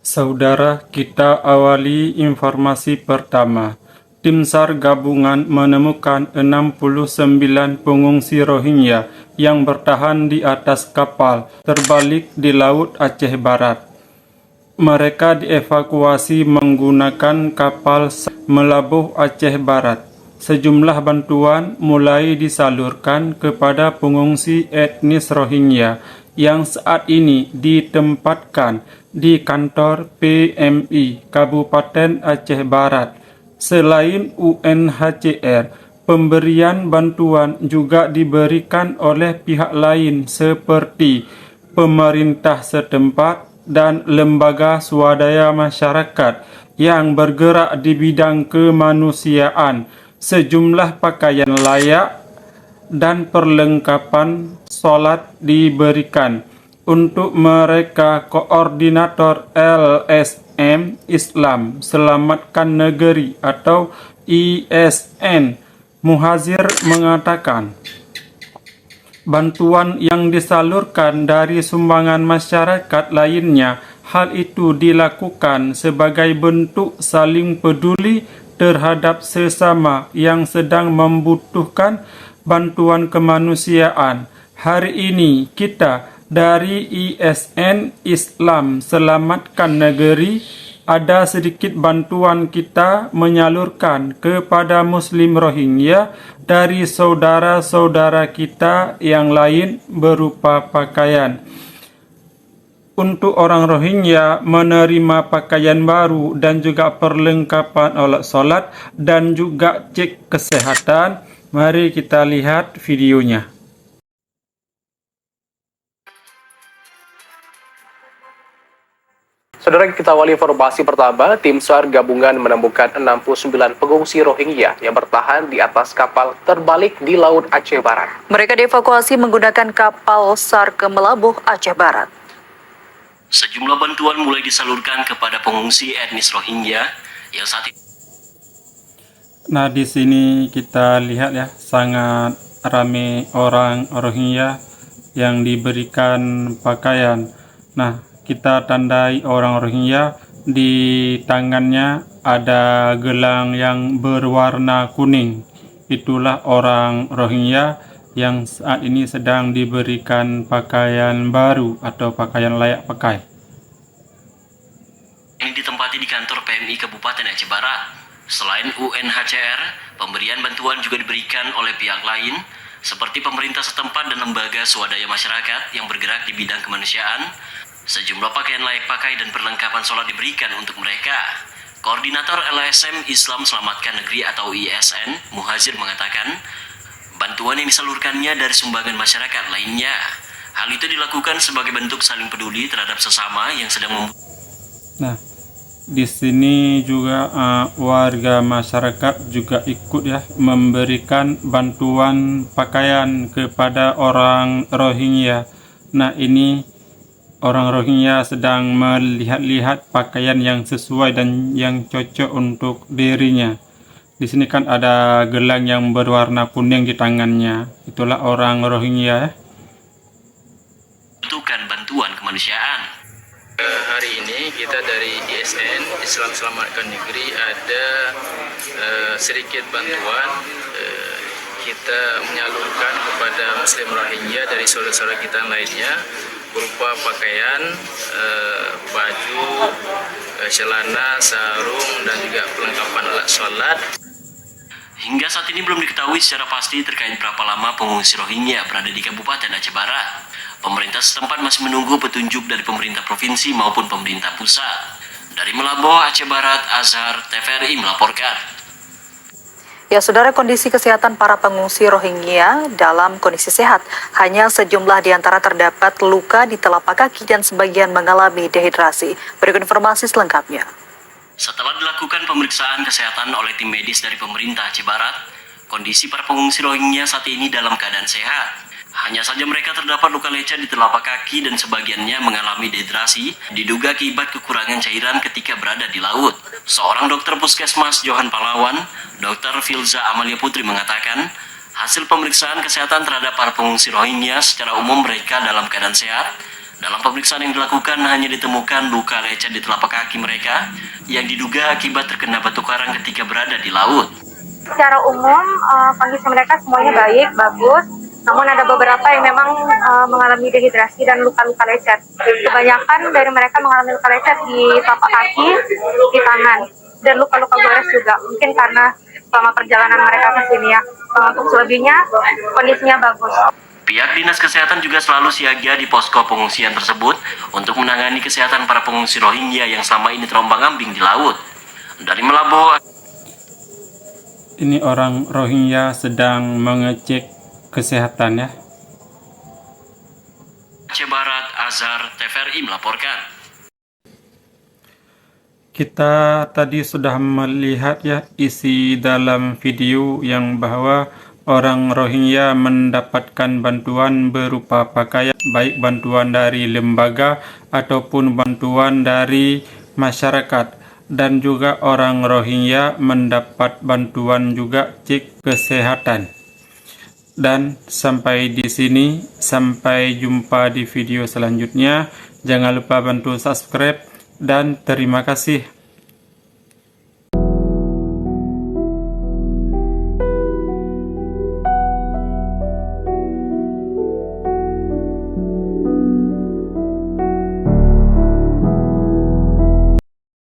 Saudara, kita awali informasi pertama. Tim SAR gabungan menemukan 69 pengungsi Rohingya yang bertahan di atas kapal terbalik di Laut Aceh Barat. Mereka dievakuasi menggunakan kapal melabuh Aceh Barat. Sejumlah bantuan mulai disalurkan kepada pengungsi etnis Rohingya yang saat ini ditempatkan di kantor PMI Kabupaten Aceh Barat. Selain UNHCR, pemberian bantuan juga diberikan oleh pihak lain seperti pemerintah setempat dan lembaga swadaya masyarakat yang bergerak di bidang kemanusiaan. Sejumlah pakaian layak dan perlengkapan solat diberikan. Untuk mereka, Koordinator LSM Islam Selamatkan Negeri atau ISN Muhazir mengatakan, bantuan yang disalurkan dari sumbangan masyarakat lainnya, hal itu dilakukan sebagai bentuk saling peduli terhadap sesama yang sedang membutuhkan bantuan kemanusiaan. Hari ini kita dari ISN Islam Selamatkan Negeri ada sedikit bantuan kita menyalurkan kepada Muslim Rohingya dari saudara-saudara kita yang lain berupa pakaian. Untuk orang Rohingya menerima pakaian baru dan juga perlengkapan alat solat dan juga cek kesehatan. Mari kita lihat videonya. Saudara, kita awali informasi pertama. Tim SAR gabungan menemukan 69 pengungsi Rohingya yang bertahan di atas kapal terbalik di Laut Aceh Barat. Mereka dievakuasi menggunakan kapal SAR ke Melabuh, Aceh Barat. Sejumlah bantuan mulai disalurkan kepada pengungsi etnis Rohingya yang saat ini. Nah, di sini kita lihat ya, sangat ramai orang Rohingya yang diberikan pakaian. Nah, kita tandai orang Rohingya, di tangannya ada gelang yang berwarna kuning. Itulah orang Rohingya yang saat ini sedang diberikan pakaian baru atau pakaian layak pakai. Yang ditempati di kantor PMI Kabupaten Aceh Barat. Selain UNHCR, pemberian bantuan juga diberikan oleh pihak lain seperti pemerintah setempat dan lembaga swadaya masyarakat yang bergerak di bidang kemanusiaan. Sejumlah pakaian layak pakai dan perlengkapan sholat diberikan untuk mereka. Koordinator LSM Islam Selamatkan Negeri atau ISN, Muhazir mengatakan, bantuan yang disalurkannya dari sumbangan masyarakat lainnya. Hal itu dilakukan sebagai bentuk saling peduli terhadap sesama yang sedang membutuhkan. Nah, di sini juga warga masyarakat juga ikut ya memberikan bantuan pakaian kepada orang Rohingya. Nah, ini orang Rohingya sedang melihat-lihat pakaian yang sesuai dan yang cocok untuk dirinya. Di sini kan ada gelang yang berwarna kuning di tangannya. Itulah orang Rohingya ya. Membutuhkan bantuan kemanusiaan. Hari ini kita dari ISN Islam Selamatkan Negeri ada sedikit bantuan. Kita menyalurkan kepada Muslim Rohingya dari saudara-saudara kita lainnya berupa pakaian, baju, celana, sarung, dan juga perlengkapan alat sholat. Hingga saat ini belum diketahui secara pasti terkait berapa lama pengungsi Rohingya berada di Kabupaten Aceh Barat. Pemerintah setempat masih menunggu petunjuk dari pemerintah provinsi maupun pemerintah pusat. Dari Melabuh, Aceh Barat, Azhar TVRI melaporkan. Ya, saudara, kondisi kesehatan para pengungsi Rohingya dalam kondisi sehat. Hanya sejumlah di antara terdapat luka di telapak kaki dan sebagian mengalami dehidrasi. Berikut informasi selengkapnya. Setelah dilakukan pemeriksaan kesehatan oleh tim medis dari pemerintah Aceh Barat, kondisi para pengungsi Rohingya saat ini dalam keadaan sehat. Hanya saja mereka terdapat luka lecet di telapak kaki dan sebagiannya mengalami dehidrasi, diduga akibat kekurangan cairan ketika berada di laut. Seorang dokter puskesmas Johan Palawan, Dr. Filza Amalia Putri mengatakan, hasil pemeriksaan kesehatan terhadap para pengungsi Rohingya secara umum mereka dalam keadaan sehat, Dalam pemeriksaan yang dilakukan hanya ditemukan luka lecet di telapak kaki mereka yang diduga akibat terkena batu karang ketika berada di laut. Secara umum kondisi mereka semuanya baik, bagus. Namun ada beberapa yang memang mengalami dehidrasi dan luka-luka lecet. Kebanyakan dari mereka mengalami luka lecet di telapak kaki, di tangan, dan luka-luka gores juga. Mungkin karena selama perjalanan mereka ke sini ya. Untuk selebihnya kondisinya bagus. Pihak Dinas Kesehatan juga selalu siaga di posko pengungsian tersebut untuk menangani kesehatan para pengungsi Rohingya yang selama ini terombang-ambing di laut. Dari Melambo, Ini orang Rohingya sedang mengecek kesehatan ya. Aceh Barat, Azhar, TVRI melaporkan. Kita tadi sudah melihat ya isi dalam video yang bahwa orang Rohingya mendapatkan bantuan berupa pakaian, baik bantuan dari lembaga ataupun bantuan dari masyarakat. Dan juga orang Rohingya mendapat bantuan juga cek kesehatan. Dan sampai di sini, sampai jumpa di video selanjutnya. Jangan lupa bantu subscribe dan terima kasih.